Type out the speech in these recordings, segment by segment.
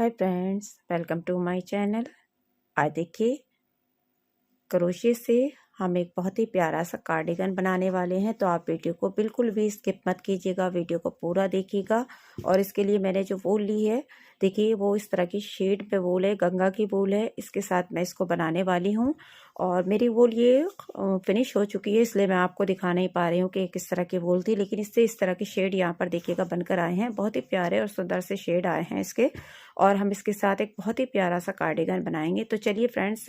Hi friends, welcome to my channel. आज देखिए, crochet से हम एक बहुत ही प्यारा सा कार्डिगन बनाने वाले हैं। तो आप वीडियो को बिल्कुल भी स्किप मत कीजिएगा, वीडियो को पूरा देखिएगा। और इसके लिए मैंने जो वूल ली है, देखिए वो इस तरह की शेड पे वूल है, गंगा की वूल है। इसके साथ मैं इसको बनाने वाली हूँ। और मेरी वूल ये फिनिश हो चुकी है, इसलिए मैं आपको दिखा नहीं पा रही हूँ कि किस तरह की वूल थी। लेकिन इससे इस तरह के शेड यहाँ पर देखिएगा बनकर आए हैं। बहुत ही प्यारे और सुंदर से शेड आए हैं इसके। और हम इसके साथ एक बहुत ही प्यारा सा कार्डिगन बनाएंगे। तो चलिए फ्रेंड्स,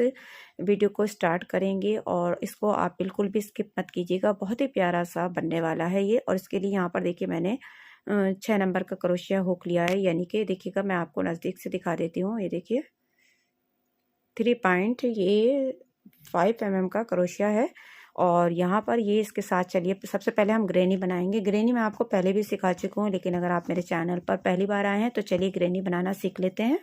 वीडियो को स्टार्ट करेंगे और इसको आप बिल्कुल भी स्किप मत कीजिएगा। बहुत ही प्यारा सा बनने वाला है ये। और इसके लिए यहाँ पर देखिए मैंने 6 नंबर का क्रोशिया हुक लिया है, यानी कि देखिएगा मैं आपको नज़दीक से दिखा देती हूँ। ये देखिए 3 पॉइंट, ये 5 mm का क्रोशिया है। और यहाँ पर ये इसके साथ चलिए सबसे पहले हम ग्रेनी बनाएंगे। ग्रेनी मैं आपको पहले भी सिखा चुकी हूँ, लेकिन अगर आप मेरे चैनल पर पहली बार आए हैं तो चलिए ग्रेनी बनाना सीख लेते हैं।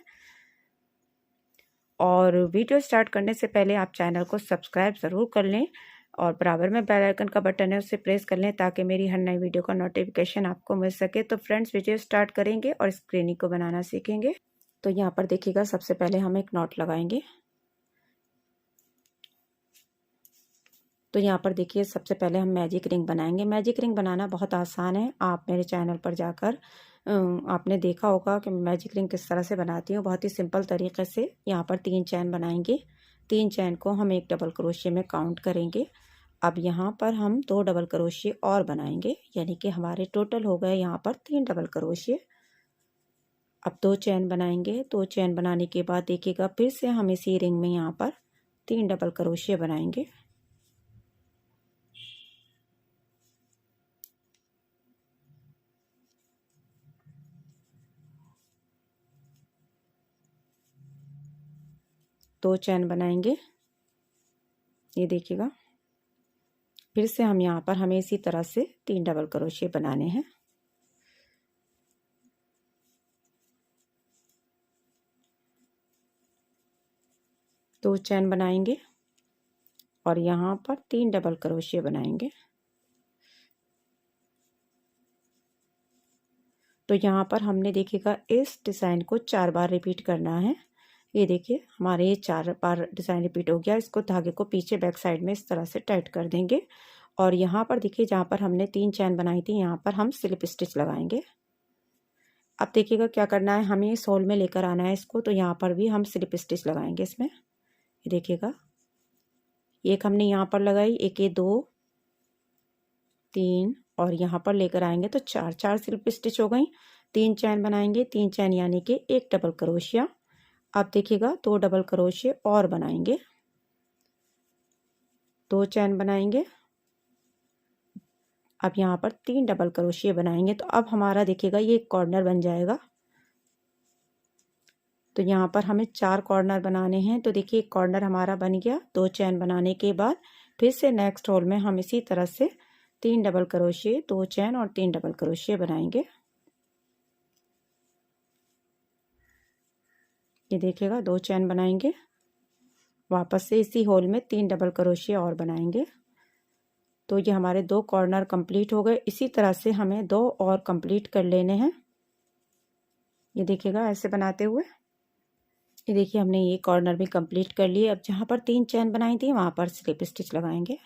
और वीडियो स्टार्ट करने से पहले आप चैनल को सब्सक्राइब ज़रूर कर लें और बराबर में बेल आइकन का बटन है, उसे प्रेस कर लें ताकि मेरी हर नई वीडियो का नोटिफिकेशन आपको मिल सके। तो फ्रेंड्स, वीडियो स्टार्ट करेंगे और इस ग्रेनी को बनाना सीखेंगे। तो यहाँ पर देखिएगा सबसे पहले हम एक नॉट लगाएंगे। तो यहाँ पर देखिए सबसे पहले हम मैजिक रिंग बनाएंगे। मैजिक रिंग बनाना बहुत आसान है। आप मेरे चैनल पर जाकर आपने देखा होगा कि मैजिक रिंग किस तरह से बनाती हूँ, बहुत ही सिंपल तरीके से। यहाँ पर 3 चैन बनाएंगे। 3 चैन को हम एक डबल क्रोशिया में काउंट करेंगे। अब यहाँ पर हम 2 डबल क्रोशिया और बनाएंगे, यानी कि हमारे टोटल हो गए यहाँ पर 3 डबल क्रोशिया। अब 2 चैन बनाएंगे। 2 चैन बनाने के बाद देखिएगा फिर से हम इसी रिंग में यहाँ पर 3 डबल क्रोशिया बनाएंगे। दो चैन बनाएंगे, ये देखिएगा। फिर से हम यहाँ पर हमें इसी तरह से 3 डबल क्रोशिया बनाने हैं। दो चैन बनाएंगे और यहाँ पर 3 डबल क्रोशिया बनाएंगे। तो यहाँ पर हमने देखिएगा इस डिज़ाइन को 4 बार रिपीट करना है। ये देखिए हमारे ये 4 बार डिज़ाइन रिपीट हो गया। इसको धागे को पीछे बैक साइड में इस तरह से टाइट कर देंगे। और यहाँ पर देखिए जहाँ पर हमने 3 चैन बनाई थी, यहाँ पर हम स्लिप स्टिच लगाएंगे। अब देखिएगा क्या करना है, हमें इस होल में लेकर आना है इसको। तो यहाँ पर भी हम स्लिप स्टिच लगाएंगे इसमें। ये देखिएगा एक हमने यहाँ पर लगाई, एक ये 2 3 और यहाँ पर लेकर आएंगे तो 4 स्लिप स्टिच हो गई। 3 चैन बनाएंगे, 3 चैन यानी कि एक डबल क्रोशिया। अब देखिएगा 2 डबल क्रोशिया और बनाएंगे। 2 चैन बनाएंगे। अब यहाँ पर 3 डबल क्रोशिया बनाएंगे। तो अब हमारा देखिएगा ये एक कॉर्नर बन जाएगा। तो यहाँ पर हमें 4 कॉर्नर बनाने हैं। तो देखिए एक कॉर्नर हमारा बन गया। 2 चैन बनाने के बाद फिर से नेक्स्ट होल में हम इसी तरह से 3 डबल क्रोशिया, 2 चैन और 3 डबल क्रोशिया बनाएंगे। ये देखिएगा 2 चैन बनाएंगे, वापस से इसी होल में 3 डबल क्रोशिया और बनाएंगे। तो ये हमारे 2 कॉर्नर कंप्लीट हो गए। इसी तरह से हमें 2 और कंप्लीट कर लेने हैं। ये देखिएगा ऐसे बनाते हुए। ये देखिए हमने ये कॉर्नर भी कंप्लीट कर लिए। अब जहाँ पर 3 चैन बनाई थी वहाँ पर स्लिप स्टिच लगाएंगे।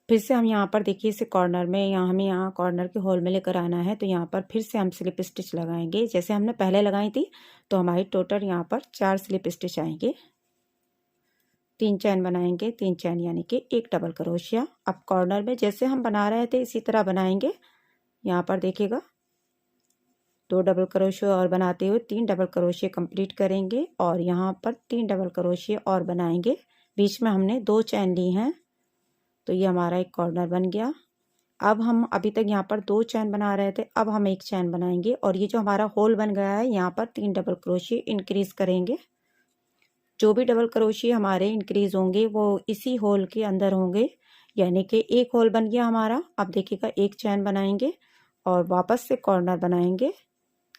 फिर से हम यहाँ पर देखिए इसे कॉर्नर में, यहाँ हमें यहाँ कॉर्नर के होल में लेकर आना है। तो यहाँ पर फिर से हम स्लिप स्टिच लगाएंगे जैसे हमने पहले लगाई थी। तो हमारी टोटल यहाँ पर 4 स्लिप स्टिच आएंगे। 3 चैन बनाएंगे, 3 चैन यानी कि एक डबल क्रोशिया। अब कॉर्नर में जैसे हम बना रहे थे इसी तरह बनाएंगे। यहाँ पर देखिएगा 2 डबल क्रोशिया और बनाते हुए 3 डबल क्रोशिया कंप्लीट करेंगे। और यहाँ पर 3 डबल क्रोशिया और बनाएंगे। बीच में हमने 2 चैन ली हैं। तो ये हमारा एक कॉर्नर बन गया। अब हम अभी तक यहाँ पर 2 चैन बना रहे थे, अब हम 1 चैन बनाएंगे। और ये जो हमारा होल बन गया है यहाँ पर 3 डबल क्रोशिया इंक्रीज करेंगे। जो भी डबल क्रोशिया हमारे इंक्रीज होंगे वो इसी होल के अंदर होंगे, यानी कि एक होल बन गया हमारा। अब देखिएगा 1 चैन बनाएंगे और वापस से कॉर्नर बनाएंगे।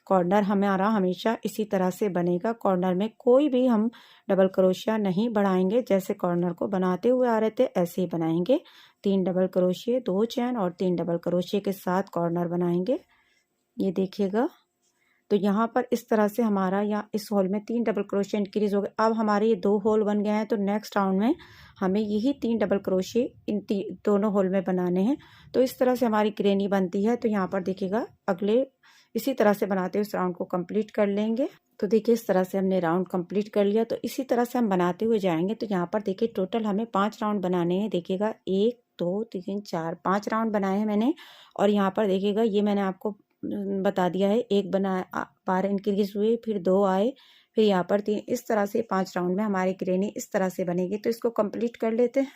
कॉर्नर हमारा हमेशा इसी तरह से बनेगा। कॉर्नर में कोई भी हम डबल क्रोशिया नहीं बढ़ाएंगे, जैसे कॉर्नर को बनाते हुए आ रहे थे ऐसे ही बनाएंगे। 3 डबल क्रोशिया, 2 चैन और 3 डबल क्रोशिया के साथ कॉर्नर बनाएंगे। ये देखिएगा तो यहाँ पर इस तरह से हमारा यहाँ इस होल में 3 डबल क्रोशिया इंक्रीज हो गए। अब हमारे ये 2 होल बन गए हैं, तो नेक्स्ट राउंड में हमें यही 3 डबल क्रोशिया इन दोनों होल में बनाने हैं। तो इस तरह से हमारी ग्रेनी बनती है। तो यहाँ पर देखिएगा अगले इसी तरह से बनाते हुए इस राउंड को कंप्लीट कर लेंगे। तो देखिए इस तरह से हमने राउंड कंप्लीट कर लिया। तो इसी तरह से हम बनाते हुए जाएंगे। तो यहाँ पर देखिए टोटल हमें 5 राउंड बनाने हैं। देखिएगा 1 2 3 4 5 राउंड बनाए हैं मैंने। और यहाँ पर देखिएगा ये मैंने आपको बता दिया है, एक बना बार इंक्रीज हुए, फिर 2 आए, फिर यहाँ पर 3। इस तरह से 5 राउंड में हमारी ग्रेनी इस तरह से बनेगी। तो इसको कंप्लीट कर लेते हैं।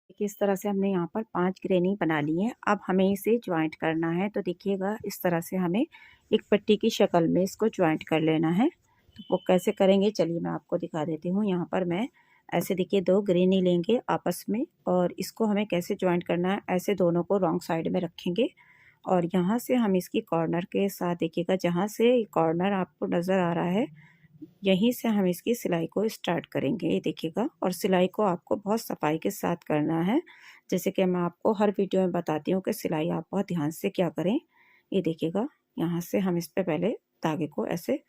देखिए इस तरह से हमने यहाँ पर 5 ग्रेनी बना ली है। अब हमें इसे ज्वाइंट करना है। तो देखिएगा इस तरह से हमें एक पट्टी की शक्ल में इसको ज्वाइंट कर लेना है। तो वो कैसे करेंगे चलिए मैं आपको दिखा देती हूँ। यहाँ पर मैं ऐसे देखिए 2 ग्रेनी लेंगे आपस में, और इसको हमें कैसे ज्वाइंट करना है, ऐसे दोनों को रॉन्ग साइड में रखेंगे। और यहाँ से हम इसकी कॉर्नर के साथ देखिएगा, जहाँ से कॉर्नर आपको नज़र आ रहा है यहीं से हम इसकी सिलाई को स्टार्ट करेंगे, ये देखिएगा। और सिलाई को आपको बहुत सफाई के साथ करना है, जैसे कि मैं आपको हर वीडियो में बताती हूँ कि सिलाई आप बहुत ध्यान से क्या करें। ये देखिएगा यहाँ से हम इस पर पहले धागे को ऐसे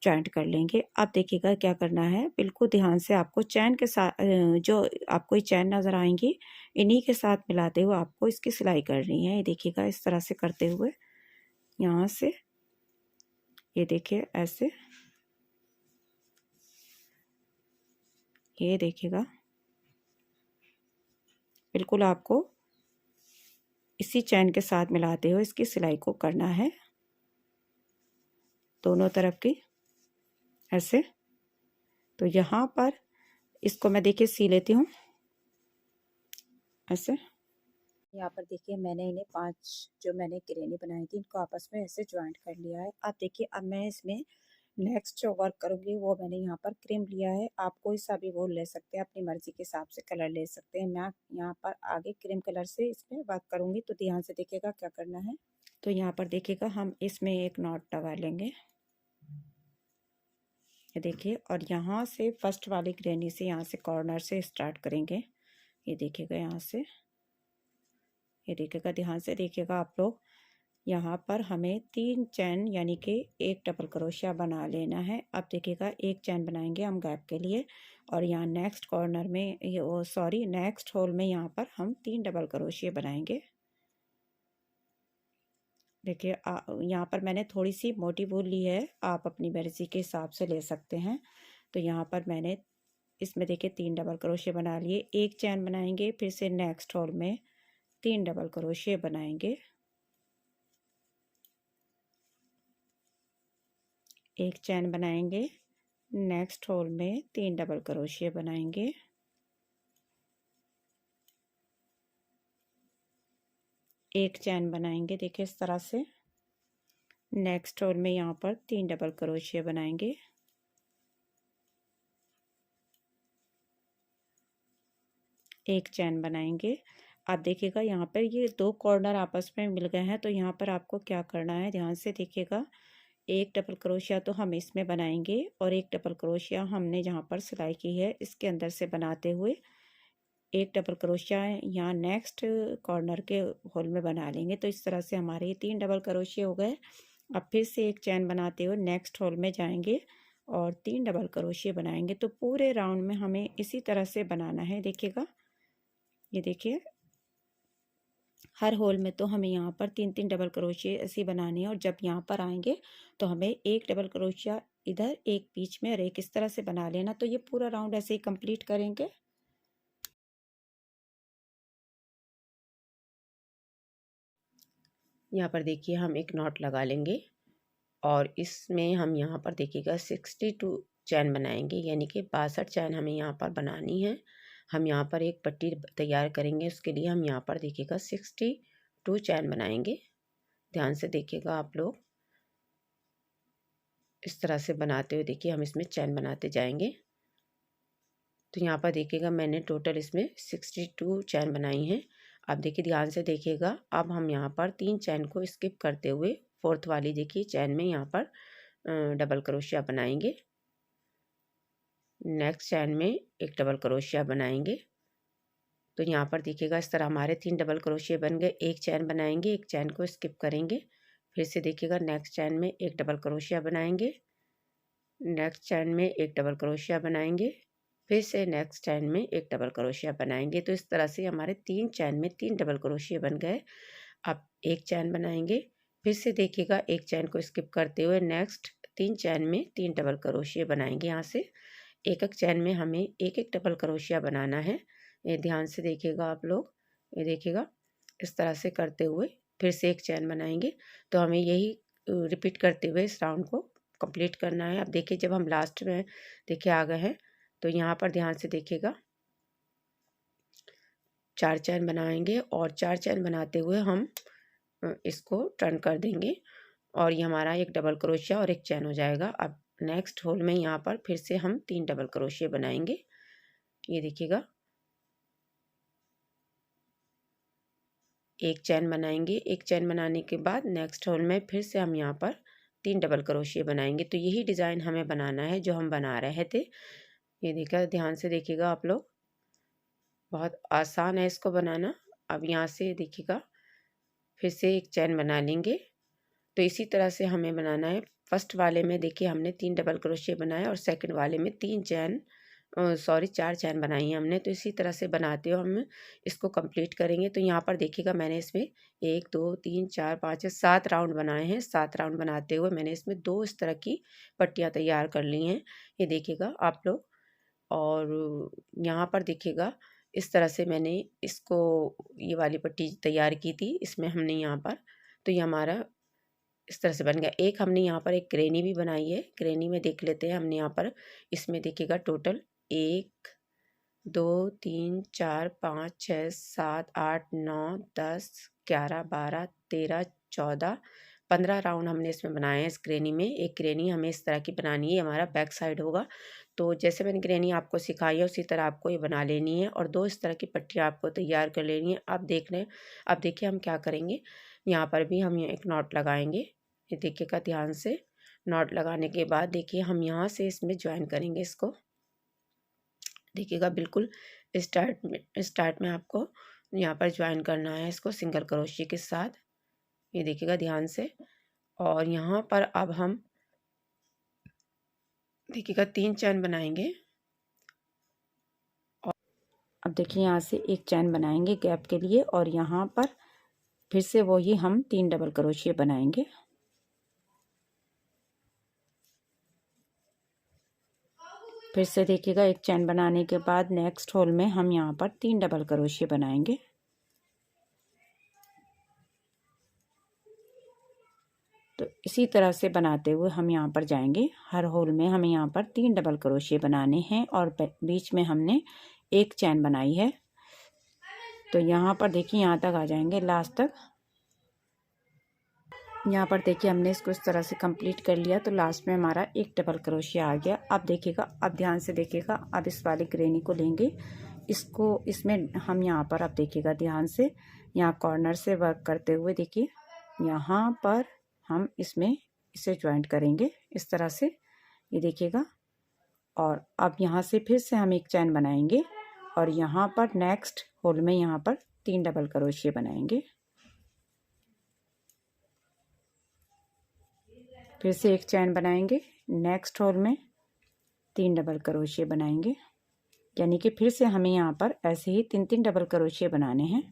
जॉइंट कर लेंगे। अब देखिएगा क्या करना है, बिल्कुल ध्यान से आपको चैन के साथ जो आपको ये चैन नज़र आएंगी इन्हीं के साथ मिलाते हुए आपको इसकी सिलाई करनी है। ये देखिएगा इस तरह से करते हुए यहाँ से, ये देखिए ऐसे, ये देखिएगा बिल्कुल आपको इसी चैन के साथ मिलाते हुए इसकी सिलाई को करना है दोनों तरफ की ऐसे। तो यहाँ पर इसको मैं देखिए सी लेती हूँ ऐसे। यहाँ पर देखिए मैंने इन्हें 5 जो मैंने ग्रेनी बनाई थी इनको आपस में ऐसे ज्वाइंट कर लिया है। अब देखिए अब मैं इसमें नेक्स्ट जो वर्क करूँगी वो मैंने यहाँ पर क्रीम लिया है। आप कोई सा भी वो ले सकते हैं, अपनी मर्जी के हिसाब से कलर ले सकते हैं। मैं यहाँ पर आगे क्रीम कलर से इसमें वर्क करूँगी, तो ध्यान से देखिएगा क्या करना है। तो यहाँ पर देखिएगा हम इसमें एक नॉट लगा लेंगे, ये देखिए। और यहाँ से फर्स्ट वाली ग्रेनी से यहाँ से कॉर्नर से स्टार्ट करेंगे, ये देखिएगा यहाँ से, ये देखिएगा ध्यान से देखिएगा आप लोग। यहाँ पर हमें 3 चैन यानी कि 1 डबल क्रोशिया बना लेना है। अब देखिएगा 1 चैन बनाएंगे हम गैप के लिए, और यहाँ नेक्स्ट कॉर्नर में ये नेक्स्ट होल में यहाँ पर हम 3 डबल क्रोशिया बनाएंगे। देखिए यहाँ पर मैंने थोड़ी सी मोटी वूल ली है, आप अपनी मर्जी के हिसाब से ले सकते हैं। तो यहाँ पर मैंने इसमें देखिए 3 डबल क्रोशिया बना लिए, 1 चैन बनाएंगे, फिर से नेक्स्ट होल में 3 डबल क्रोशिया बनाएंगे, 1 चैन बनाएंगे, नेक्स्ट होल में 3 डबल क्रोशिया बनाएंगे, एक चैन बनाएंगे देखिए इस तरह से, नेक्स्ट होल में यहाँ पर 3 डबल क्रोशिया बनाएंगे, एक चैन बनाएंगे। आप देखिएगा यहाँ पर ये 2 कॉर्नर आपस में मिल गए हैं। तो यहाँ पर आपको क्या करना है, ध्यान से देखिएगा, 1 डबल क्रोशिया तो हम इसमें बनाएंगे, और 1 डबल क्रोशिया हमने जहाँ पर सिलाई की है इसके अंदर से बनाते हुए 1 डबल क्रोशिया यहाँ नेक्स्ट कॉर्नर के होल में बना लेंगे। तो इस तरह से हमारे ये 3 डबल क्रोशिया हो गए। अब फिर से 1 चैन बनाते हुए नेक्स्ट होल में जाएंगे और 3 डबल क्रोशिया बनाएंगे। तो पूरे राउंड में हमें इसी तरह से बनाना है। देखिएगा ये देखिए हर होल में तो हमें यहाँ पर 3-3 डबल क्रोशिया ऐसे बनाने हैं, और जब यहाँ पर आएंगे तो हमें 1 डबल क्रोशिया इधर, एक बीच में और एक इस तरह से बना लेना। तो ये पूरा राउंड ऐसे ही कंप्लीट करेंगे। यहाँ पर देखिए हम एक नॉट लगा लेंगे, और इसमें हम यहाँ पर देखिएगा 62 चैन बनाएंगे, यानी कि 62 चैन हमें यहाँ पर बनानी है। हम यहाँ पर एक पट्टी तैयार करेंगे, उसके लिए हम यहाँ पर देखिएगा 62 चैन बनाएंगे। ध्यान से देखिएगा आप लोग, इस तरह से बनाते हुए देखिए हम इसमें चैन बनाते जाएंगे। तो यहाँ पर देखिएगा मैंने टोटल इसमें 62 चैन बनाई हैं। अब देखिए ध्यान से देखिएगा, अब हम यहाँ पर 3 चैन को स्किप करते हुए फोर्थ वाली देखिए चैन में यहाँ पर डबल क्रोशिया बनाएंगे, नेक्स्ट चैन में एक डबल क्रोशिया बनाएंगे। तो यहाँ पर देखिएगा इस तरह हमारे 3 डबल क्रोशिया बन गए। एक चैन बनाएंगे, एक चैन को स्किप करेंगे, फिर से देखिएगा नेक्स्ट चैन में एक डबल क्रोशिया बनाएंगे, नेक्स्ट चैन में एक डबल क्रोशिया बनाएंगे, फिर से नेक्स्ट चैन में एक डबल क्रोशिया बनाएंगे। तो इस तरह से हमारे 3 चैन में 3 डबल क्रोशिया बन गए। अब एक चैन बनाएंगे, फिर से देखिएगा एक चैन को स्किप करते हुए नेक्स्ट 3 चैन में 3 डबल क्रोशिया बनाएंगे। यहाँ से एक एक चैन में हमें एक एक डबल क्रोशिया बनाना है। ये ध्यान से देखिएगा आप लोग, ये देखिएगा इस तरह से करते हुए फिर से एक चैन बनाएंगे। तो हमें यही रिपीट करते हुए इस राउंड को कंप्लीट करना है। अब देखिए जब हम लास्ट में देखिए आ गए हैं तो यहाँ पर ध्यान से देखिएगा 4 चैन बनाएंगे और 4 चैन बनाते हुए हम इसको टर्न कर देंगे और ये हमारा एक डबल क्रोशिया और एक चैन हो जाएगा। अब नेक्स्ट होल में यहाँ पर फिर से हम 3 डबल क्रोशिया बनाएंगे। ये देखिएगा एक चैन बनाएंगे, एक चैन बनाने के बाद नेक्स्ट होल में फिर से हम यहाँ पर 3 डबल क्रोशिया बनाएंगे। तो यही डिज़ाइन हमें बनाना है जो हम बना रहे थे। ये देखिए ध्यान से देखिएगा आप लोग, बहुत आसान है इसको बनाना। अब यहाँ से देखिएगा फिर से एक चैन बना लेंगे। तो इसी तरह से हमें बनाना है। फर्स्ट वाले में देखिए हमने 3 डबल क्रोशिया बनाया और सेकंड वाले में 4 चैन बनाई है हमने। तो इसी तरह से बनाते हुए हम इसको कंप्लीट करेंगे। तो यहाँ पर देखिएगा मैंने इसमें 1 2 3 4 5 7 राउंड बनाए हैं। 7 राउंड बनाते हुए मैंने इसमें 2 इस तरह की पट्टियाँ तैयार कर ली हैं, ये देखिएगा आप लोग। और यहाँ पर देखिएगा इस तरह से मैंने इसको ये वाली पट्टी तैयार की थी, इसमें हमने यहाँ पर तो ये हमारा इस तरह से बन गया। एक हमने यहाँ पर एक ग्रेनी भी बनाई है, ग्रेनी में देख लेते हैं हमने यहाँ पर इसमें देखिएगा टोटल 1 2 3 4 5 6 7 8 9 10 11 12 13 14 15 राउंड हमने इसमें बनाए हैं। इस ग्रेनी में एक ग्रेनी हमें इस तरह की बनानी है, हमारा बैक साइड होगा। तो जैसे मैंने ग्रेनी आपको सिखाई है उसी तरह आपको ये बना लेनी है और 2 इस तरह की पट्टियाँ आपको तैयार कर लेनी है। अब देखिए हम क्या करेंगे, यहाँ पर भी हम एक नॉट लगाएंगे। ये देखिएगा ध्यान से, नॉट लगाने के बाद देखिए हम यहाँ से इसमें ज्वाइन करेंगे इसको। देखिएगा बिल्कुल स्टार्ट में आपको यहाँ पर ज्वाइन करना है इसको सिंगल क्रोशिया के साथ, ये देखिएगा ध्यान से। और यहाँ पर अब हम देखिएगा 3 चैन बनाएंगे। और अब देखिए यहाँ से एक चैन बनाएंगे गैप के लिए और यहाँ पर फिर से वही हम 3 डबल क्रोशिया बनाएंगे। फिर से देखिएगा एक चैन बनाने के बाद नेक्स्ट होल में हम यहाँ पर 3 डबल क्रोशिया बनाएंगे। तो इसी तरह से बनाते हुए हम यहाँ पर जाएंगे। हर होल में हमें यहाँ पर 3 डबल क्रोशिया बनाने हैं और बीच में हमने एक चैन बनाई है। तो यहाँ पर देखिए यहाँ तक आ जाएंगे लास्ट तक। यहाँ पर देखिए हमने इसको इस तरह से कंप्लीट कर लिया। तो लास्ट में हमारा एक डबल क्रोशिया आ गया। अब देखिएगा, अब ध्यान से देखिएगा, अब इस वाली ग्रेनी को लेंगे, इसको इसमें हम यहाँ पर अब देखिएगा ध्यान से, यहाँ कॉर्नर से वर्क करते हुए देखिए यहाँ पर हम इसमें इसे ज्वाइंट करेंगे इस तरह से, ये देखिएगा। और अब यहाँ से फिर से हम एक चैन बनाएंगे और यहाँ पर नेक्स्ट होल में यहाँ पर 3 डबल क्रोशिया बनाएंगे। फिर से एक चैन बनाएंगे, नेक्स्ट होल में 3 डबल क्रोशिया बनाएंगे। यानी कि फिर से हमें यहाँ पर ऐसे ही 3 डबल क्रोशिया बनाने हैं।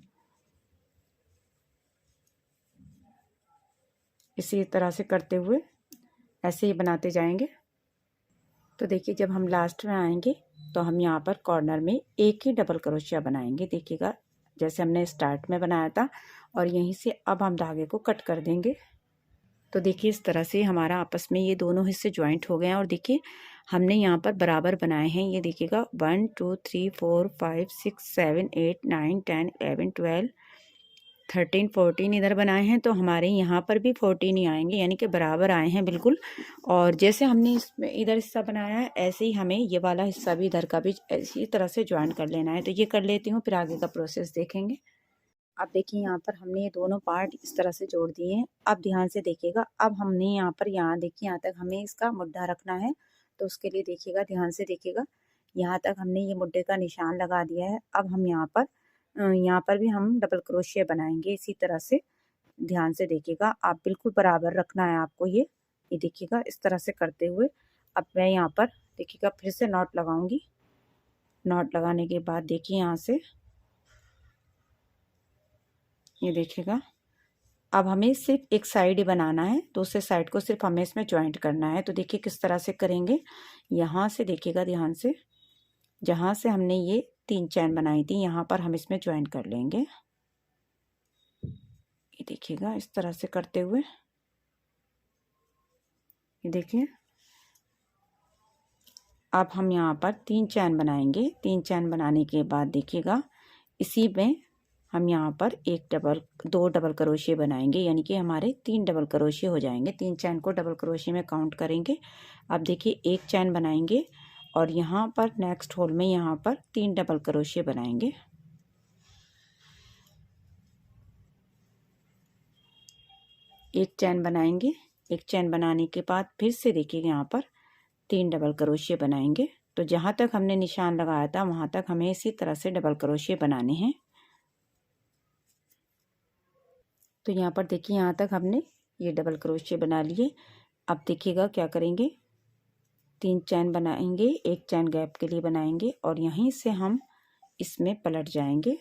इसी तरह से करते हुए ऐसे ही बनाते जाएंगे। तो देखिए जब हम लास्ट में आएंगे तो हम यहाँ पर कॉर्नर में एक ही डबल क्रोशिया बनाएंगे। देखिएगा जैसे हमने स्टार्ट में बनाया था और यहीं से अब हम धागे को कट कर देंगे। तो देखिए इस तरह से हमारा आपस में ये दोनों हिस्से ज्वाइंट हो गए हैं और देखिए हमने यहाँ पर बराबर बनाए हैं। ये देखिएगा 1 2 3 4 5 6 7 8 9 10 11 12 13 14 इधर बनाए हैं। तो हमारे यहाँ पर भी 14 ही आएंगे, यानी कि बराबर आए हैं बिल्कुल। और जैसे हमने इसमें इधर हिस्सा बनाया है ऐसे ही हमें ये वाला हिस्सा भी इधर का भी इसी तरह से ज्वाइन कर लेना है। तो ये कर लेती हूँ, फिर आगे का प्रोसेस देखेंगे। अब देखिए यहाँ पर हमने ये दोनों पार्ट इस तरह से जोड़ दिए हैं। अब ध्यान से देखिएगा, अब हमने यहाँ पर यहाँ देखिए यहाँ तक हमें इसका मुड्ढा रखना है। तो उसके लिए देखिएगा ध्यान से देखिएगा, यहाँ तक हमने ये मुड्ढे का निशान लगा दिया है। अब हम यहाँ पर भी हम डबल क्रोशिया बनाएंगे इसी तरह से। ध्यान से देखिएगा, आप बिल्कुल बराबर रखना है आपको। ये देखिएगा इस तरह से करते हुए अब मैं यहाँ पर देखिएगा फिर से नॉट लगाऊंगी। नॉट लगाने के बाद देखिए यहाँ से ये देखिएगा, अब हमें सिर्फ एक साइड ही बनाना है, दूसरे साइड को सिर्फ हमें इसमें ज्वाइंट करना है। तो देखिए किस तरह से करेंगे। यहाँ से देखिएगा ध्यान से, जहाँ से हमने ये 3 चैन बनाई थी यहाँ पर हम इसमें ज्वाइन कर लेंगे। ये देखिएगा इस तरह से करते हुए, ये देखिए अब हम यहाँ पर 3 चैन बनाएंगे। 3 चैन बनाने के बाद देखिएगा इसी में हम यहाँ पर 2 डबल क्रोशिया बनाएंगे, यानी कि हमारे 3 डबल क्रोशिया हो जाएंगे। 3 चैन को डबल क्रोशिया में काउंट करेंगे। अब देखिए 1 चैन बनाएंगे और यहाँ पर नेक्स्ट होल में यहाँ पर 3 डबल क्रोशिया बनाएंगे। एक चैन बनाएंगे, एक चैन बनाने के बाद फिर से देखिए यहाँ पर 3 डबल क्रोशिया बनाएंगे। तो जहाँ तक हमने निशान लगाया था वहाँ तक हमें इसी तरह से डबल क्रोशिया बनाने हैं। तो यहाँ पर देखिए यहाँ तक हमने ये डबल क्रोशिया बना लिए। अब देखिएगा क्या करेंगे, 3 चैन बनाएंगे, एक चैन गैप के लिए बनाएंगे और यहीं से हम इसमें पलट जाएंगे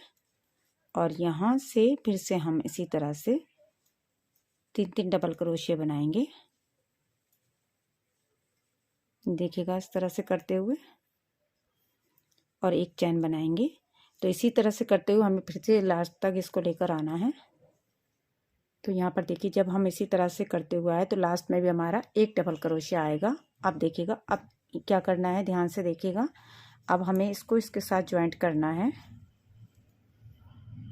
और यहाँ से फिर से हम इसी तरह से 3 डबल क्रोशिया बनाएंगे। देखिएगा इस तरह से करते हुए और एक चैन बनाएंगे। तो इसी तरह से करते हुए हमें फिर से लास्ट तक इसको लेकर आना है। तो यहाँ पर देखिए जब हम इसी तरह से करते हुए आए तो लास्ट में भी हमारा एक डबल क्रोशिया आएगा। अब देखिएगा अब क्या करना है, ध्यान से देखिएगा। अब हमें इसको इसके साथ ज्वाइंट करना है।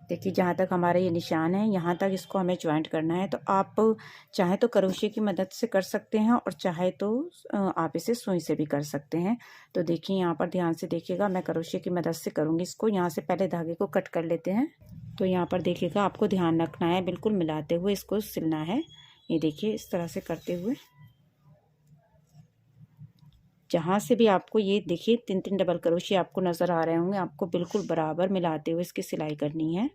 देखिए जहाँ तक हमारा ये निशान है यहाँ तक इसको हमें ज्वाइंट करना है। तो आप चाहे तो क्रोशिया की मदद से कर सकते हैं और चाहे तो आप इसे सुई से भी कर सकते हैं। तो देखिए यहाँ पर ध्यान से देखिएगा, मैं क्रोशिया की मदद से करूँगी इसको। यहाँ से पहले धागे को कट कर लेते हैं। तो यहाँ पर देखिएगा आपको ध्यान रखना है, बिल्कुल मिलाते हुए इसको सिलना है। ये देखिए इस तरह से करते हुए जहाँ से भी आपको ये देखिए 3 डबल क्रोशिया आपको नज़र आ रहे होंगे, आपको बिल्कुल बराबर मिलाते हुए इसकी सिलाई करनी है।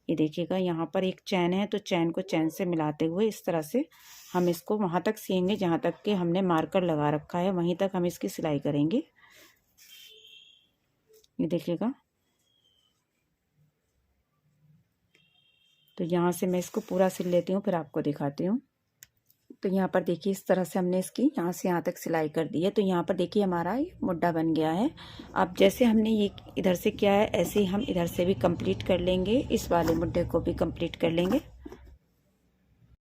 ये देखिएगा यहाँ पर एक चैन है तो चैन को चैन से मिलाते हुए इस तरह से हम इसको वहाँ तक सिएंगे जहाँ तक कि हमने मार्कर लगा रखा है, वहीं तक हम इसकी सिलाई करेंगे। ये देखिएगा, तो यहाँ से मैं इसको पूरा सिल लेती हूँ फिर आपको दिखाती हूँ। तो यहाँ पर देखिए इस तरह से हमने इसकी यहाँ से यहाँ तक सिलाई कर दी है। तो यहाँ पर देखिए हमारा ये मुड्ढा बन गया है। अब जैसे हमने ये इधर से किया है ऐसे ही हम इधर से भी कंप्लीट कर लेंगे, इस वाले मुड्ढे को भी कंप्लीट कर लेंगे।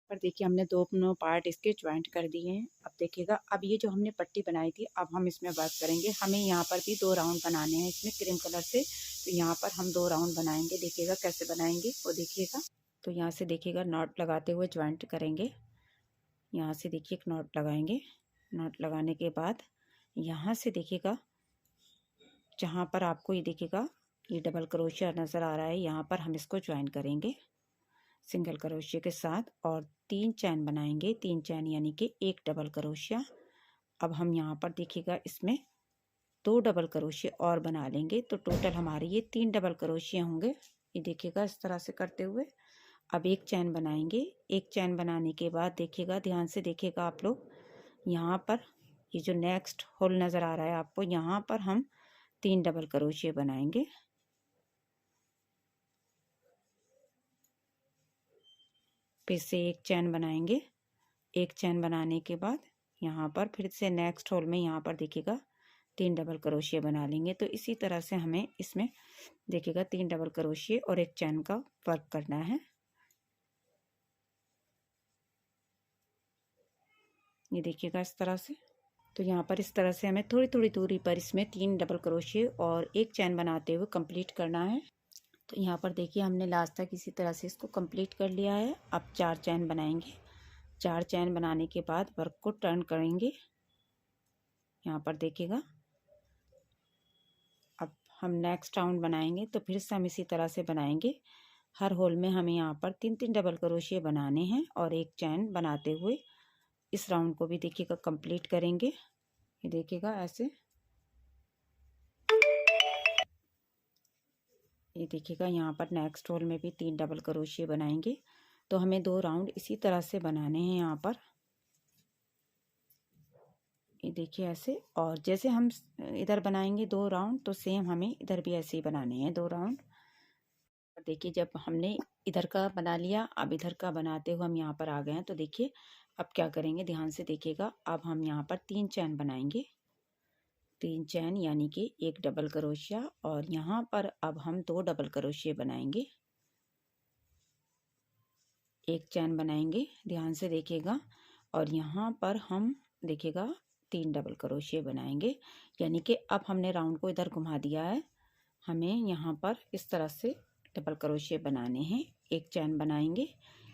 पर देखिए हमने दोनों पार्ट इसके ज्वाइंट कर दिए हैं। अब देखिएगा अब ये जो हमने पट्टी बनाई थी अब हम इसमें वर्क करेंगे। हमें यहाँ पर भी 2 राउंड बनाने हैं इसमें क्रीम कलर से। तो यहाँ पर हम 2 राउंड बनाएंगे, देखिएगा कैसे बनाएंगे वो देखिएगा। तो यहाँ से देखिएगा नॉट लगाते हुए ज्वाइंट करेंगे। यहाँ से देखिए एक नॉट लगाएंगे। नॉट लगाने के बाद यहाँ से देखिएगा जहाँ पर आपको ये देखिएगा ये डबल क्रोशिया नज़र आ रहा है, यहाँ पर हम इसको ज्वाइन करेंगे सिंगल क्रोशिया के साथ और 3 चैन बनाएंगे। 3 चैन यानी कि एक डबल क्रोशिया। अब हम यहाँ पर देखिएगा इसमें 2 डबल क्रोशिया और बना लेंगे तो टोटल हमारे ये 3 डबल क्रोशिया होंगे। ये देखिएगा इस तरह से करते हुए अब एक चैन बनाएंगे। एक चैन बनाने के बाद देखिएगा ध्यान से देखिएगा आप लोग, यहाँ पर ये जो नेक्स्ट होल नज़र आ रहा है आपको, यहाँ पर हम 3 डबल क्रोशिया बनाएंगे। फिर से एक चैन बनाएंगे। एक चैन बनाने के बाद यहाँ पर फिर से नेक्स्ट होल में यहाँ पर देखिएगा 3 डबल क्रोशिया बना लेंगे। तो इसी तरह से हमें इसमें देखिएगा 3 डबल क्रोशिया और एक चैन का वर्क करना है। ये देखिएगा इस तरह से। तो यहाँ पर इस तरह से हमें थोड़ी थोड़ी दूरी पर इसमें 3 डबल क्रोशिया और एक चैन बनाते हुए कंप्लीट करना है। तो यहाँ पर देखिए हमने लास्ट तक इसी तरह से इसको कंप्लीट कर लिया है। अब 4 चैन बनाएंगे। 4 चैन बनाने के बाद वर्क को टर्न करेंगे। यहाँ पर देखिएगा अब हम नेक्स्ट राउंड बनाएंगे तो फिर से हम इसी तरह से बनाएंगे। हर होल में हमें यहाँ पर 3 डबल क्रोशिया बनाने हैं और एक चैन बनाते हुए इस राउंड को भी देखिएगा कंप्लीट करेंगे। ये देखिएगा ऐसे, ये देखिएगा यहाँ पर नेक्स्ट होल में भी 3 डबल क्रोशिया बनाएंगे। तो हमें 2 राउंड इसी तरह से बनाने हैं यहाँ पर। ये देखिए ऐसे, और जैसे हम इधर बनाएंगे 2 राउंड तो सेम हमें इधर भी ऐसे ही बनाने हैं 2 राउंड। देखिए जब हमने इधर का बना लिया, अब इधर का बनाते हुए हम यहाँ पर आ गए हैं। तो देखिए अब क्या करेंगे, ध्यान से देखिएगा। अब हम यहाँ पर 3 चैन बनाएंगे, 3 चैन यानी कि 1 डबल क्रोशिया, और यहाँ पर अब हम 2 डबल क्रोशिया बनाएंगे, 1 चैन बनाएंगे, ध्यान से देखिएगा। और यहाँ पर हम देखिएगा 3 डबल क्रोशिया बनाएंगे, यानी कि अब हमने राउंड को इधर घुमा दिया है। हमें यहाँ पर इस तरह से डबल क्रोशिया बनाने हैं, 1 चैन बनाएंगे।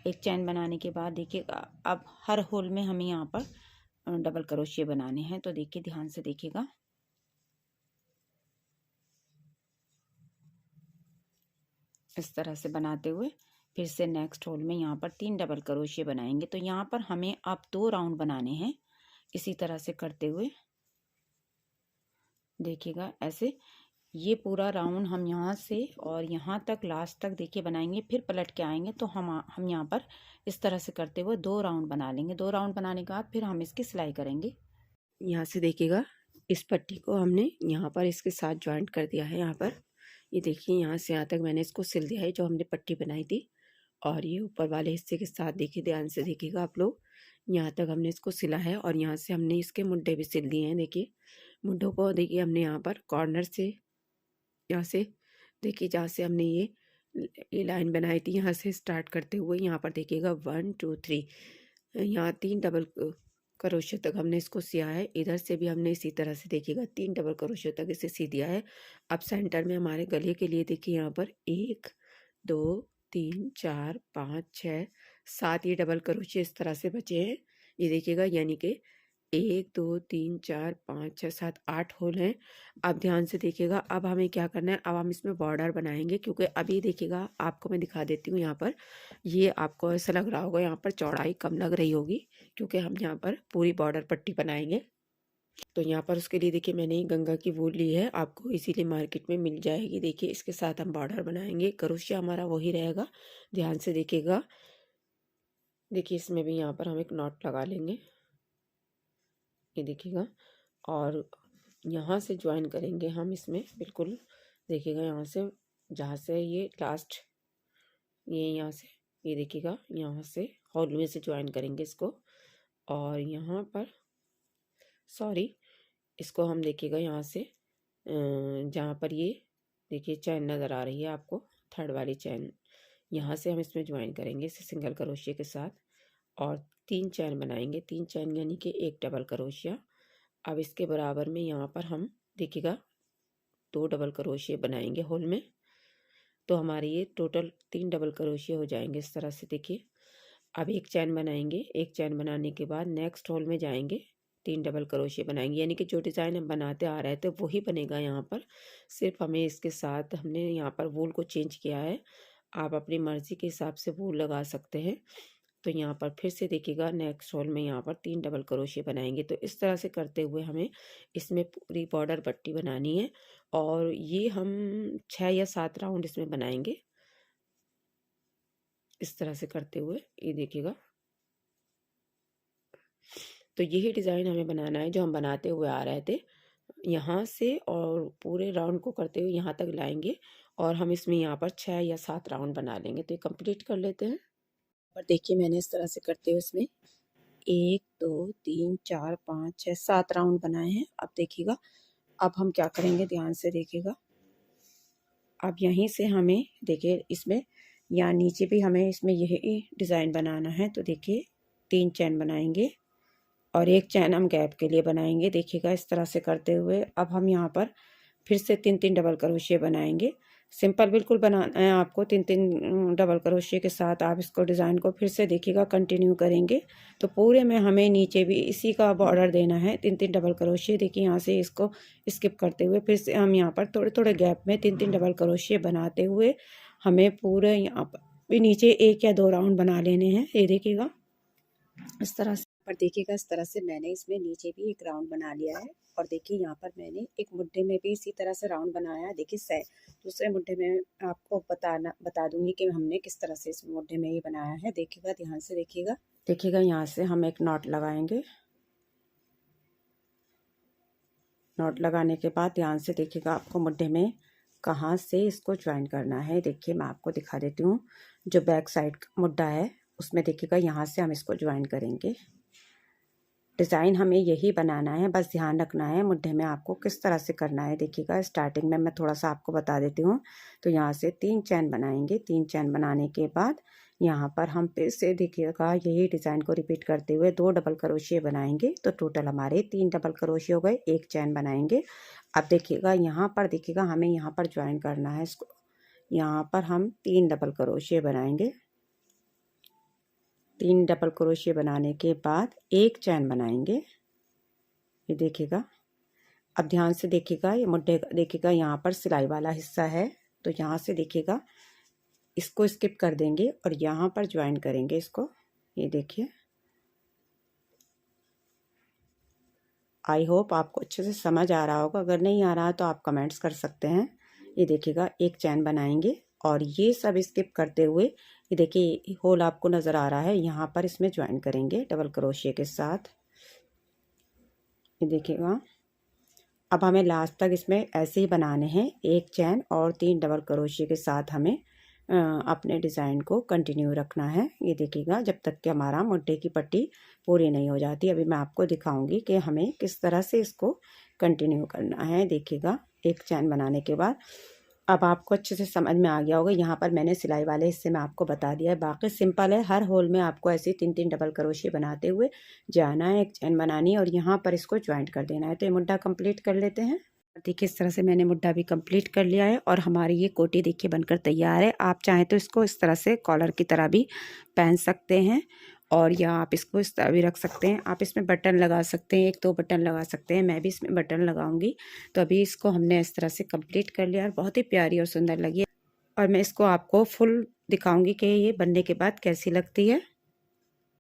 1 चैन बनाने के बाद देखिएगा अब हर होल में हमें यहाँ पर डबल क्रोशिया बनाने हैं। तो देखिए ध्यान से देखिएगा, इस तरह से बनाते हुए फिर से नेक्स्ट होल में यहाँ पर 3 डबल क्रोशिया बनाएंगे। तो यहाँ पर हमें अब 2 राउंड बनाने हैं इसी तरह से करते हुए, देखिएगा ऐसे। ये पूरा राउंड हम यहाँ से और यहाँ तक लास्ट तक देखिए बनाएंगे, फिर पलट के आएंगे तो हम यहाँ पर इस तरह से करते हुए 2 राउंड बना लेंगे। 2 राउंड बनाने के बाद फिर हम इसकी सिलाई करेंगे। यहाँ से देखिएगा इस पट्टी को हमने यहाँ पर इसके साथ ज्वाइंट कर दिया है। यहाँ पर ये देखिए यहाँ से यहाँ तक मैंने इसको सिल दिया है जो हमने पट्टी बनाई थी, और ये ऊपर वाले हिस्से के साथ देखिए, ध्यान से देखिएगा आप लोग, यहाँ तक हमने इसको सिला है। और यहाँ से हमने इसके मुड्ढे भी सिल दिए हैं। देखिए मुड्ढों को देखिए हमने यहाँ पर कॉर्नर से, यहाँ से देखिए जहाँ से हमने ये लाइन बनाई थी, यहाँ से स्टार्ट करते हुए यहाँ पर देखिएगा 1 2 3, यहाँ 3 डबल क्रोशिया तक हमने इसको सिया है। इधर से भी हमने इसी तरह से देखिएगा 3 डबल क्रोशिया तक इसे सी दिया है। अब सेंटर में हमारे गले के लिए देखिए यहाँ पर 1 2 3 4 5 6 7 ये डबल क्रोशिया इस तरह से बचे हैं। ये देखिएगा यानी कि 1 2 3 4 5 6 7 8 होल हैं। अब ध्यान से देखिएगा, अब हमें क्या करना है, अब हम इसमें बॉर्डर बनाएंगे, क्योंकि अभी देखिएगा आपको मैं दिखा देती हूँ। यहाँ पर ये आपको ऐसा लग रहा होगा यहाँ पर चौड़ाई कम लग रही होगी, क्योंकि हम यहाँ पर पूरी बॉर्डर पट्टी बनाएंगे। तो यहाँ पर उसके लिए देखिए मैंने गंगा की वूल ली है, आपको इसीलिए मार्केट में मिल जाएगी। देखिए इसके साथ हम बॉर्डर बनाएंगे, क्रोशिया हमारा वही रहेगा, ध्यान से देखिएगा। देखिए इसमें भी यहाँ पर हम एक नॉट लगा लेंगे, ये देखिएगा, और यहाँ से ज्वाइन करेंगे हम इसमें, बिल्कुल देखिएगा यहाँ से, जहाँ से ये लास्ट, ये यहाँ से, ये देखिएगा यहाँ से होल में से ज्वाइन करेंगे इसको। और यहाँ पर सॉरी, इसको हम देखिएगा यहाँ से जहाँ पर ये देखिए चैन नज़र आ रही है आपको, थर्ड वाली चैन, यहाँ से हम इसमें ज्वाइन करेंगे इसे सिंगल क्रोशिया के साथ, और 3 चैन बनाएंगे, 3 चैन यानी कि 1 डबल क्रोशिया। अब इसके बराबर में यहाँ पर हम देखिएगा 2 डबल क्रोशिया बनाएंगे होल में, तो हमारे ये टोटल 3 डबल क्रोशिया हो जाएंगे इस तरह से। देखिए अब 1 चैन बनाएंगे, 1 चैन बनाने के बाद नेक्स्ट होल में जाएंगे, 3 डबल क्रोशिया बनाएंगे, यानी कि जो डिज़ाइन हम बनाते आ रहे थे वही बनेगा यहाँ पर, सिर्फ हमें इसके साथ हमने यहाँ पर वूल को चेंज किया है। आप अपनी मर्ज़ी के हिसाब से वूल लगा सकते हैं। तो यहाँ पर फिर से देखिएगा नेक्स्ट होल में यहाँ पर 3 डबल क्रोशिया बनाएंगे। तो इस तरह से करते हुए हमें इसमें पूरी बॉर्डर पट्टी बनानी है, और ये हम 6 या 7 राउंड इसमें बनाएंगे इस तरह से करते हुए, ये देखिएगा। तो यही डिज़ाइन हमें बनाना है जो हम बनाते हुए आ रहे थे, यहाँ से और पूरे राउंड को करते हुए यहाँ तक लाएंगे, और हम इसमें यहाँ पर 6 या 7 राउंड बना लेंगे। तो ये कंप्लीट कर लेते हैं। और देखिए मैंने इस तरह से करते हुए इसमें 1 2 3 4 5 6 7 राउंड बनाए हैं। अब देखिएगा अब हम क्या करेंगे, ध्यान से देखिएगा। अब यहीं से हमें देखिए इसमें या नीचे भी हमें इसमें यही डिज़ाइन बनाना है। तो देखिए 3 चैन बनाएंगे और 1 चैन हम गैप के लिए बनाएंगे। देखिएगा इस तरह से करते हुए अब हम यहाँ पर फिर से 3 डबल क्रोशिया बनाएंगे। सिंपल बिल्कुल बनाना है आपको, 3 डबल क्रोशिया के साथ आप इसको डिज़ाइन को फिर से देखिएगा कंटिन्यू करेंगे। तो पूरे में हमें नीचे भी इसी का बॉर्डर देना है, 3 डबल क्रोशिया। देखिए यहाँ से इसको स्किप करते हुए फिर से हम यहाँ पर थोड़े थोड़े गैप में 3 डबल क्रोशिया बनाते हुए हमें पूरे यहाँ पर भी नीचे 1 या 2 राउंड बना लेने हैं। ये देखिएगा इस तरह से। पर देखिएगा इस तरह से मैंने इसमें नीचे भी एक राउंड बना लिया है। और देखिए यहाँ पर मैंने एक मुड्ढे में भी इसी तरह से राउंड बनाया है। देखिए दूसरे मुड्ढे में आपको बता दूंगी कि हमने किस तरह से इस मुड्ढे में ये बनाया है। देखिएगा, ध्यान से देखिएगा यहाँ से हम एक नॉट लगाएंगे। नॉट लगाने के बाद ध्यान से देखिएगा आपको मुड्ढे में कहाँ से इसको ज्वाइन करना है। देखिए मैं आपको दिखा देती हूँ। जो बैक साइड मुड्ढा है उसमें देखिएगा यहाँ से हम इसको ज्वाइन करेंगे। डिज़ाइन हमें यही बनाना है, बस ध्यान रखना है मुड्ढे में आपको किस तरह से करना है। देखिएगा स्टार्टिंग में मैं थोड़ा सा आपको बता देती हूँ। तो यहाँ से 3 चैन बनाएंगे। 3 चैन बनाने के बाद यहाँ पर हम फिर से देखिएगा यही डिज़ाइन को रिपीट करते हुए 2 डबल क्रोशिया बनाएंगे। तो टोटल हमारे 3 डबल क्रोशिया हो गए, 1 चैन बनाएंगे। अब देखिएगा यहाँ पर देखिएगा हमें यहाँ पर ज्वाइन करना है इसको। यहाँ पर हम 3 डबल क्रोशिया बनाएंगे। 3 डबल क्रोशिया बनाने के बाद 1 चैन बनाएंगे। ये देखिएगा, अब ध्यान से देखिएगा ये मुड्ढे देखिएगा यहाँ पर सिलाई वाला हिस्सा है। तो यहाँ से देखिएगा इसको स्किप कर देंगे और यहाँ पर ज्वाइन करेंगे इसको। ये देखिए, आई होप आपको अच्छे से समझ आ रहा होगा। अगर नहीं आ रहा तो आप कमेंट्स कर सकते हैं। ये देखिएगा 1 चैन बनाएंगे और ये सब स्किप करते हुए ये देखिए होल आपको नज़र आ रहा है, यहाँ पर इसमें ज्वाइन करेंगे डबल क्रोशिया के साथ। ये देखिएगा, अब हमें लास्ट तक इसमें ऐसे ही बनाने हैं। 1 चैन और 3 डबल क्रोशिया के साथ हमें अपने डिज़ाइन को कंटिन्यू रखना है। ये देखिएगा जब तक कि हमारा मुड्ढे की पट्टी पूरी नहीं हो जाती। अभी मैं आपको दिखाऊंगी कि हमें किस तरह से इसको कंटिन्यू करना है। देखिएगा 1 चैन बनाने के बाद अब आपको अच्छे से समझ में आ गया होगा। यहाँ पर मैंने सिलाई वाले हिस्से में आपको बता दिया है, बाकी सिंपल है। हर होल में आपको ऐसे 3-3 डबल क्रोशिया बनाते हुए जाना है, 1 चैन बनानी है और यहाँ पर इसको ज्वाइंट कर देना है। तो ये मुड्ढा कंप्लीट कर लेते हैं। देखिए इस तरह से मैंने मुड्ढा भी कंप्लीट कर लिया है और हमारी ये कोटी देखिए बनकर तैयार है। आप चाहें तो इसको इस तरह से कॉलर की तरह भी पहन सकते हैं और या आप इसको इस तरह भी रख सकते हैं। आप इसमें बटन लगा सकते हैं, 1-2 बटन लगा सकते हैं। मैं भी इसमें बटन लगाऊंगी। तो अभी इसको हमने इस तरह से कंप्लीट कर लिया और बहुत ही प्यारी और सुंदर लगी और मैं इसको आपको फुल दिखाऊंगी कि ये बनने के बाद कैसी लगती है।